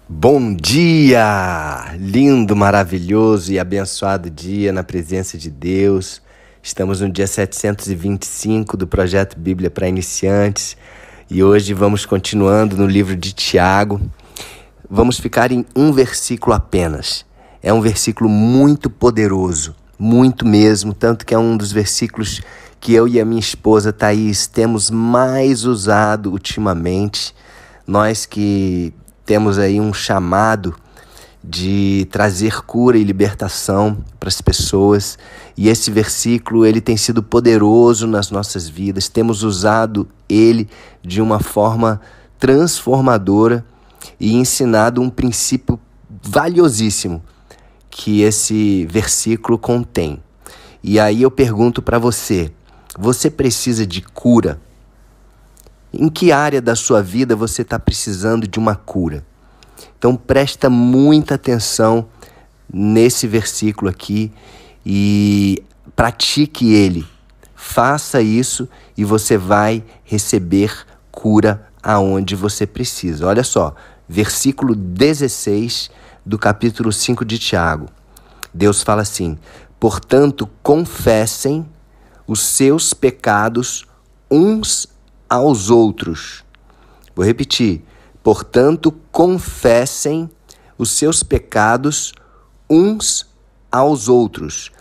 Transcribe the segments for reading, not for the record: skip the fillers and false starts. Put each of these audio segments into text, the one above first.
Bom dia! Lindo, maravilhoso e abençoado dia na presença de Deus. Estamos no dia 725 do Projeto Bíblia para Iniciantes e hoje vamos continuando no livro de Tiago. Vamos ficar em um versículo apenas. É um versículo muito poderoso, muito mesmo, tanto que é um dos versículos que eu e a minha esposa Thaís temos mais usado ultimamente. Nós que temos aí um chamado de trazer cura e libertação para as pessoas. E esse versículo, ele tem sido poderoso nas nossas vidas. Temos usado ele de uma forma transformadora e ensinado um princípio valiosíssimo que esse versículo contém. E aí eu pergunto para você, você precisa de cura? Em que área da sua vida você está precisando de uma cura? Então presta muita atenção nesse versículo aqui e pratique ele. Faça isso e você vai receber cura aonde você precisa. Olha só, versículo 16 do capítulo 5 de Tiago. Deus fala assim: portanto, confessem os seus pecados uns aos outros. Vou repetir. Portanto, confessem os seus pecados uns aos outros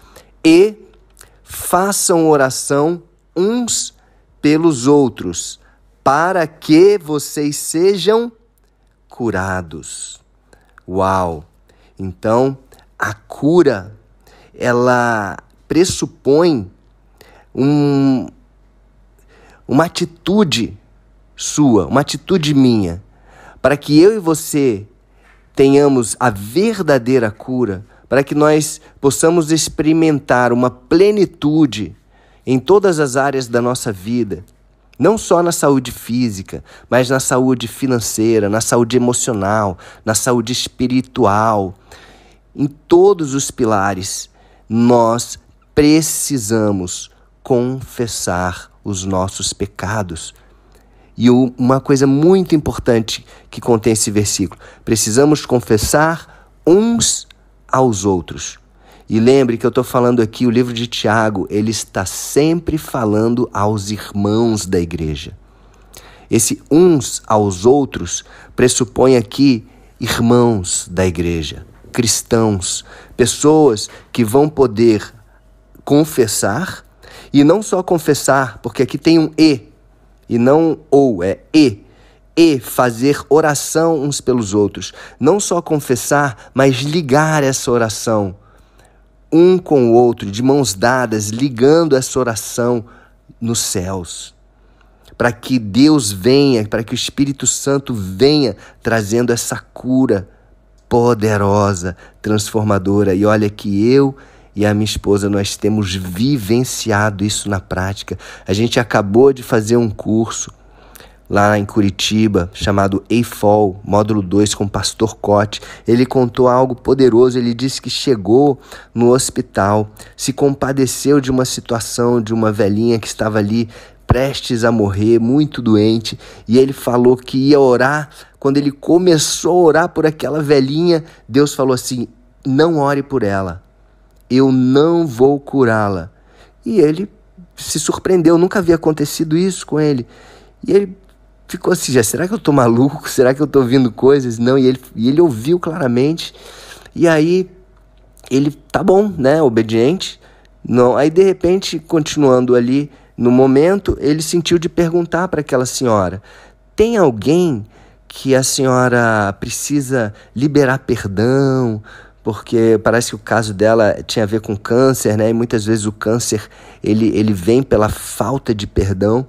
e façam oração uns pelos outros, para que vocês sejam curados. Uau! Então, a cura, ela pressupõe uma atitude sua, uma atitude minha, para que eu e você tenhamos a verdadeira cura, para que nós possamos experimentar uma plenitude em todas as áreas da nossa vida, não só na saúde física, mas na saúde financeira, na saúde emocional, na saúde espiritual, em todos os pilares, nós precisamos confessar os nossos pecados. E uma coisa muito importante que contém esse versículo: precisamos confessar uns aos outros. E lembre que eu estou falando aqui, o livro de Tiago, ele está sempre falando aos irmãos da igreja. Esse uns aos outros pressupõe aqui irmãos da igreja, cristãos, pessoas que vão poder confessar, e não só confessar, porque aqui tem um e não ou, é e fazer oração uns pelos outros. Não só confessar, mas ligar essa oração um com o outro, de mãos dadas, ligando essa oração nos céus. Para que Deus venha, para que o Espírito Santo venha trazendo essa cura poderosa, transformadora. E olha que eu e a minha esposa, nós temos vivenciado isso na prática. A gente acabou de fazer um curso lá em Curitiba, chamado EIFOL, módulo 2, com o pastor Cote. Ele contou algo poderoso. Ele disse que chegou no hospital, se compadeceu de uma situação de uma velhinha que estava ali prestes a morrer, muito doente, e ele falou que ia orar. Quando ele começou a orar por aquela velhinha, Deus falou assim: não ore por ela, eu não vou curá-la. E ele se surpreendeu, nunca havia acontecido isso com ele. E ele ficou assim: será que eu estou maluco? Será que eu estou ouvindo coisas? Não, e ele ouviu claramente. E aí ele, tá bom, né, obediente. Não, aí de repente, continuando ali no momento, ele sentiu de perguntar para aquela senhora: tem alguém que a senhora precisa liberar perdão? Porque parece que o caso dela tinha a ver com câncer, né? E muitas vezes o câncer, ele vem pela falta de perdão.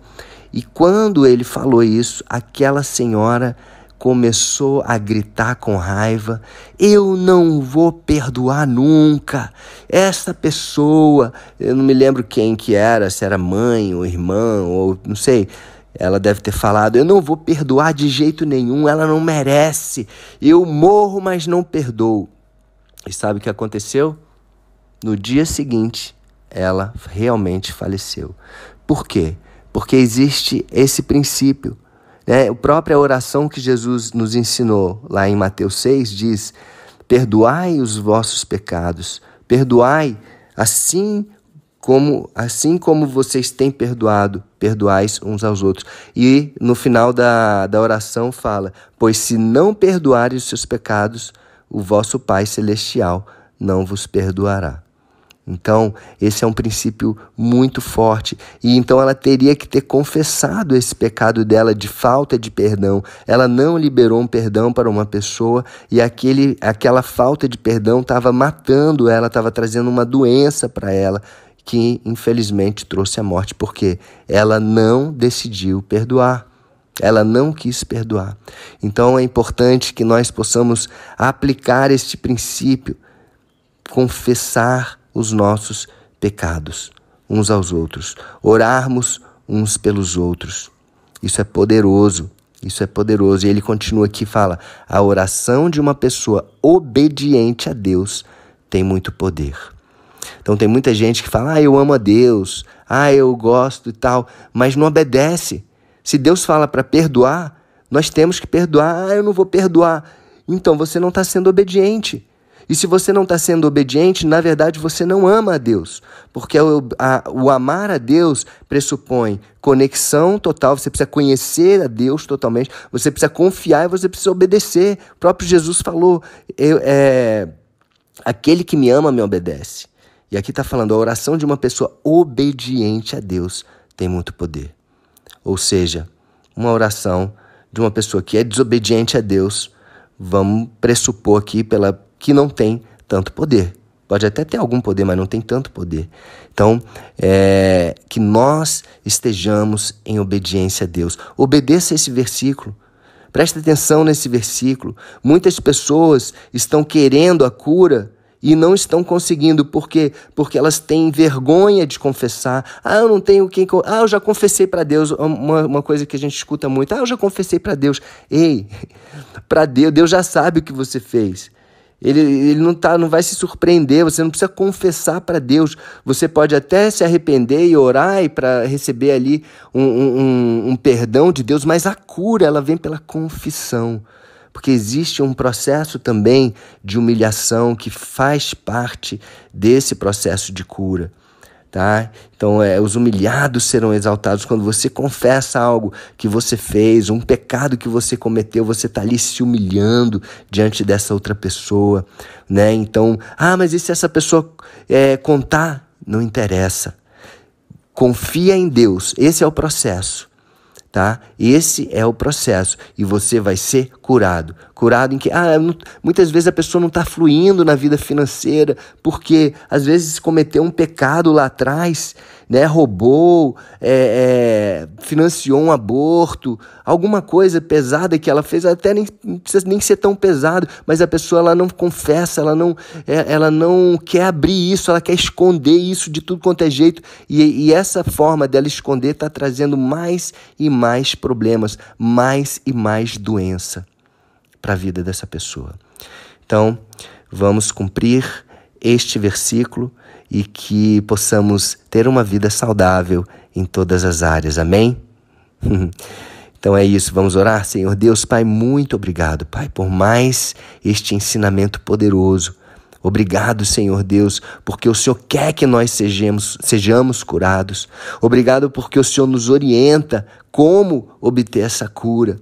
E quando ele falou isso, aquela senhora começou a gritar com raiva: eu não vou perdoar nunca essa pessoa. Eu não me lembro quem que era, se era mãe ou irmã, ou não sei. Ela deve ter falado: eu não vou perdoar de jeito nenhum, ela não merece. Eu morro, mas não perdoo. E sabe o que aconteceu? No dia seguinte, ela realmente faleceu. Por quê? Porque existe esse princípio né? A própria oração que Jesus nos ensinou lá em Mateus 6 diz: perdoai os vossos pecados, perdoai assim como vocês têm perdoado, perdoais uns aos outros. E no final da oração fala: pois se não perdoarem os seus pecados, o vosso Pai Celestial não vos perdoará. Então, esse é um princípio muito forte. E então ela teria que ter confessado esse pecado dela de falta de perdão. Ela não liberou um perdão para uma pessoa e aquela falta de perdão estava matando ela, estava trazendo uma doença para ela, que infelizmente trouxe a morte, porque ela não decidiu perdoar. Ela não quis perdoar. Então é importante que nós possamos aplicar este princípio, confessar os nossos pecados uns aos outros, orarmos uns pelos outros. Isso é poderoso, isso é poderoso. E ele continua aqui e fala: a oração de uma pessoa obediente a Deus tem muito poder. Então tem muita gente que fala: eu amo a Deus, eu gosto e tal, mas não obedece. Se Deus fala para perdoar, nós temos que perdoar. Eu não vou perdoar. Então você não está sendo obediente. E se você não está sendo obediente, na verdade você não ama a Deus. Porque o amar a Deus pressupõe conexão total, você precisa conhecer a Deus totalmente, você precisa confiar e você precisa obedecer. O próprio Jesus falou: aquele que me ama me obedece. E aqui está falando: a oração de uma pessoa obediente a Deus tem muito poder. Ou seja, uma oração de uma pessoa que é desobediente a Deus, vamos pressupor aqui que não tem tanto poder. Pode até ter algum poder, mas não tem tanto poder. Então, que nós estejamos em obediência a Deus. Obedeça esse versículo. Presta atenção nesse versículo. Muitas pessoas estão querendo a cura e não estão conseguindo. Por quê? Porque elas têm vergonha de confessar. Eu não tenho quem... eu já confessei para Deus. Uma coisa que a gente escuta muito: eu já confessei para Deus. Ei, para Deus já sabe o que você fez. Ele não vai se surpreender. Você não precisa confessar para Deus. Você pode até se arrepender e orar e para receber ali um perdão de Deus, mas a cura, ela vem pela confissão. Porque existe um processo também de humilhação que faz parte desse processo de cura, tá? Então, os humilhados serão exaltados. Quando você confessa algo que você fez, um pecado que você cometeu, você está ali se humilhando diante dessa outra pessoa, né? Então, mas e se essa pessoa contar? Não interessa. Confia em Deus. Esse é o processo. Tá? Esse é o processo e você vai ser curado. Curado em que? Muitas vezes a pessoa não está fluindo na vida financeira porque às vezes cometeu um pecado lá atrás, né? Roubou, financiou um aborto, alguma coisa pesada que ela fez, até não precisa nem ser tão pesado, mas a pessoa ela não confessa, ela não quer abrir isso, ela quer esconder isso de tudo quanto é jeito, e essa forma dela esconder está trazendo mais e mais problemas, mais e mais doença para a vida dessa pessoa. Então, vamos cumprir este versículo e que possamos ter uma vida saudável em todas as áreas. Amém? Então é isso, vamos orar? Senhor Deus, Pai, muito obrigado, Pai, por mais este ensinamento poderoso. Obrigado, Senhor Deus, porque o Senhor quer que nós sejamos curados. Obrigado porque o Senhor nos orienta como obter essa cura.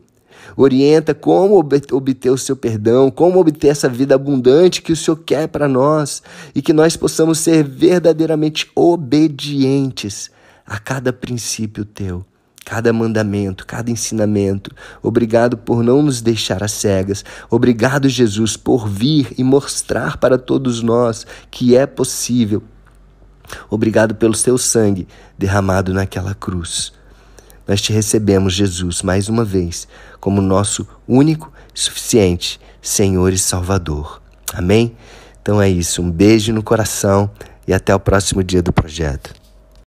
Orienta como obter o seu perdão, como obter essa vida abundante que o Senhor quer para nós e que nós possamos ser verdadeiramente obedientes a cada princípio teu, cada mandamento, cada ensinamento. Obrigado por não nos deixar às cegas. Obrigado, Jesus, por vir e mostrar para todos nós que é possível. Obrigado pelo teu sangue derramado naquela cruz. Nós te recebemos, Jesus, mais uma vez, como nosso único e suficiente Senhor e Salvador. Amém? Então é isso, um beijo no coração e até o próximo dia do projeto.